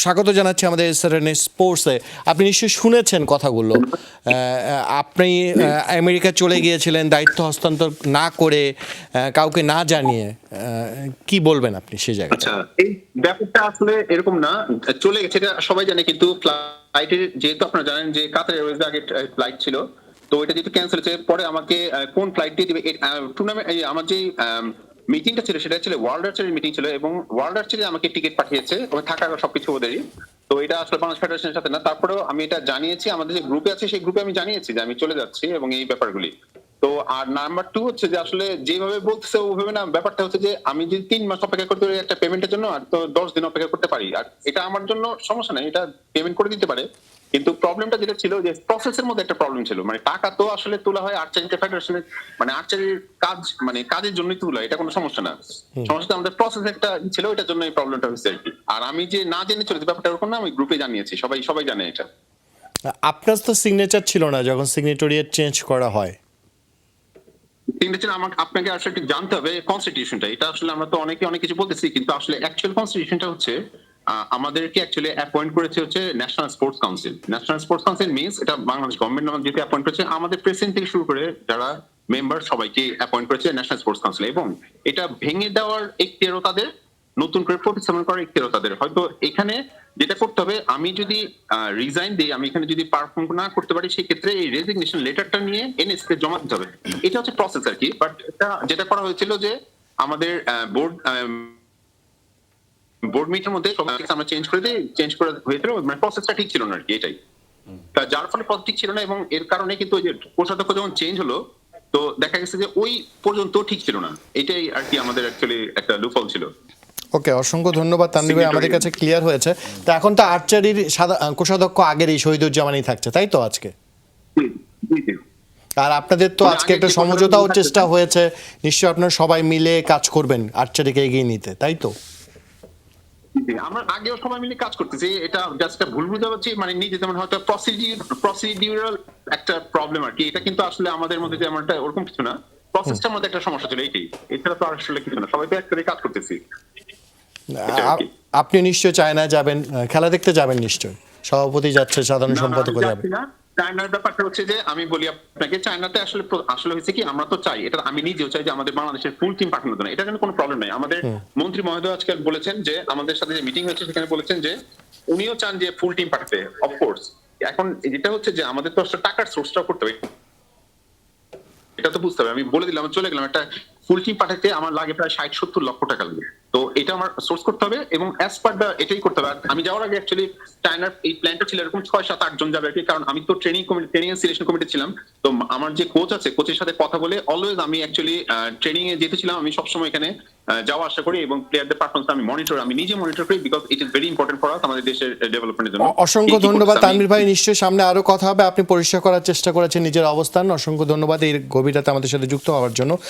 স্বাগত জানাচ্ছি আমাদের এসআরএন স্পোর্টসে। আপনি নিশ্চয়ই শুনেছেন কথাগুলো। আপনি আমেরিকা চলে গিয়েছিলেন দায়িত্ব হস্তান্তর না করে, কাউকে না জানিয়ে। কি বলবেন আপনি সে জায়গায়? আচ্ছা, এই ব্যাপারটা আসলে এরকম না, চলে গেছে এটা সবাই জানে, কিন্তু ফ্লাইটের যেহেতু আপনারা জানেন যে কাতার এয়ারওয়েজ আগে ফ্লাইট ছিল, তো এটা যেহেতু ক্যান্সেল হয়েছে, পরে আমাকে কোন ফ্লাইট দিয়ে দিবে টুর্নামেন্ট, আমার যে মিটিংটা ছিল সেটা ছিল ওয়ার্ল্ড আর্চারির মিটিং ছিল, এবং ওয়ার্ল্ড আর্চারি আমাকে টিকিট পাঠিয়েছে ওখানে থাকার সবকিছু ওদেরই। তো এটা আসলে বাংলাদেশ ফেডারেশনের সাথে না, তারপরেও আমি এটা জানিয়েছি, আমাদের যে গ্রুপে আছে সেই গ্রুপে আমি জানিয়েছি যে আমি চলে যাচ্ছি এবং এই ব্যাপারগুলি। তো আর নাম্বার 2 হচ্ছে যে আসলে যেভাবে বলতেছে ওভাবে না, ব্যাপারটা হচ্ছে যে আমি যদি 3 মাস অপেক্ষা করতে পারি একটা পেমেন্টের জন্য, আর তো 10 দিন অপেক্ষা করতে পারি, আর এটা আমার জন্য সমস্যা নাই, এটা পেমেন্ট করে দিতে পারে। কিন্তু প্রবলেমটা যেটা ছিল যে প্রসেসের মধ্যে একটা প্রবলেম ছিল, মানে টাকা তো আসলে তোলা হয় আর্চারি ফেডারেশনের, মানে আর্চারির কাজ, মানে কাজের জন্যই তোলা, এটা কোনো সমস্যা না। সমস্যা আমাদের প্রসেস একটা ছিল, এটার জন্য এই প্রবলেমটা হয়েছে আর কি। আর আমি যে না জেনে চলেছি ব্যাপারটা ওরকম না, আমি গ্রুপে জানিয়েছি, সবাই জানে এটা। আপনার তো সিগনেচার ছিল না যখন সিগনেটরিয়েট চেঞ্জ করা হয়। আপনাকে আসলে একটু জানতে হবে কনস্টিটিউশনটা, এটা আসলে আমরা তো অনেক কিছু বলতেছি, কিন্তু আসলে অ্যাকচুয়াল কনস্টিটিউশনটা হচ্ছে আমাদেরকে অ্যাকচুয়ালি অ্যাপয়েন্ট করেছে হচ্ছে national sports council. National sports council means এটা বাংলাদেশ গভর্নমেন্ট আমাদের যেহেতু অ্যাপয়েন্ট করেছে, আমাদের প্রেসিডেন্ট থেকে শুরু করে যারা মেম্বার সবাইকে অ্যাপয়েন্ট করেছে ন্যাশনাল স্পোর্টস কাউন্সিল, এবং এটা ভেঙে দেওয়ার এখতিয়ারও তাদের, নতুন করে প্রতিস্থাপন করার এখতিয়ারও তাদের। হয়তো এখানে যেটা করতে হবে, আমি যদি রিজাইন দিই, আমি এখানে যদি পারফর্ম না করতে পারি, সেই ক্ষেত্রে এই রেজিগনেশন লেটারটা নিয়ে এনএসপি তে জমা দিতে হবে। এটা হচ্ছে প্রসেস আর কি। বাট এটা যেটা করা হয়েছিল যে আমাদের বোর্ড মিটের মধ্যে আমরা চেঞ্জ করে হয়েছিল, মানে প্রসেসটা ঠিক ছিল না আর কি, এটাই। যার ফলে প্রসেস ঠিক ছিল না, এবং এর কারণে কিন্তু ওই যে কোষাধ্যক্ষ যখন চেঞ্জ হলো, তো দেখা গেছে যে ওই পর্যন্ত ঠিক ছিল না, এটাই আর কি আমাদের অ্যাকচুয়ালি একটা লুফল ছিল। ওকে, অসংখ্য ধন্যবাদ তানভীর ভাই, আমাদের কাছে ক্লিয়ার হয়েছে। তো এখন তো আর্চারির কোষাধ্যক্ষ আগেরই শহীদুজ্জামানই থাকছে, তাই তো আজকে? আর আপনাদের তো আজকে একটা সমঝোতাও চেষ্টা হয়েছে, নিশ্চয়ই আপনারা সবাই মিলে কাজ করবেন আর্চারিকে এগিয়ে নিতে, তাই তো? আমরা আগেও সবাই মিলে কাজ করতেছি, এটা জাস্ট একটা ভুল বুঝাচ্ছি, মানে নিজে যেমন হয়তো প্রসিডিউরাল একটা প্রবলেম আর কি, এটা কিন্তু আসলে আমাদের মধ্যে যেমন একটা ওরকম কিছু না, প্রসেসটার মধ্যে একটা সমস্যা ছিল, এইটাই। এছাড়া তো আসলে কিছু না, সবাই তো একসাথে কাজ করতেছি। আপনি নিশ্চয় চায়না যাবেন, খেলা দেখতে যাবেন নিশ্চয়, সভাপতি যাচ্ছে, সাধারণ সম্পাদক যাবে। চায়নার ব্যাপারটা হচ্ছে যে আমি বলি আপনাকে, চায়নাতে আসলে হয়েছে কি, আমরা তো চাই, এটা আমি নিজেও চাই যে আমাদের বাংলাদেশের ফুল টিম পাঠানোর জন্য, এটা কোনো প্রবলেম নাই। আমাদের মন্ত্রী মহোদয় আজকে বলেছেন যে আমাদের সাথে যে মিটিং হয়েছে সেখানে বলেছেন যে উনিও চান যে ফুল টিম পাঠাতে, অফকোর্স। এখন যেটা হচ্ছে যে আমাদের তো আসলে টাকার সোর্সটাও করতে হবে, এটা তো বুঝতে হবে। আমি বলে দিলাম, চলে গেলাম, একটা ফুল টিম পাঠাতে আমার লাগে প্রায় 60-70 লক্ষ টাকা লাগে। তো এটা আমার সোর্স করতে হবে, এবং অ্যাজ পার দা এটাই করতে হবে। আমি যাওয়ার আগে অ্যাকচুয়ালি চায়নার এই প্ল্যানটা ছিল এরকম 6-7-8 জন যাবে আর কি, কারণ আমি তো ট্রেনিং এন্ড সিলেকশন কমিটি ছিলাম। তো আমার যে কোচ আছে, কোচের সাথে কথা বলে অলওয়েজ আমি অ্যাকচুয়ালি ট্রেনিং এ যেতে ছিলাম, আমি সবসময় এখানে যাওয়া আসা করি, এবং প্লেয়ারদের পারফরম্যান্স আমি নিজে মনিটর করি, because it is very important for us, আমাদের দেশের ডেভেলপমেন্টের জন্য। অসংখ্য ধন্যবাদ তানভীর ভাই, নিশ্চয়ই সামনে আরো কথা হবে। আপনি পরিষ্কার করার চেষ্টা করেছেন নিজের অবস্থান, অসংখ্য ধন্যবাদ এই গভীরতাতে আমাদের সাথে যুক্ত হওয়ার জন্য।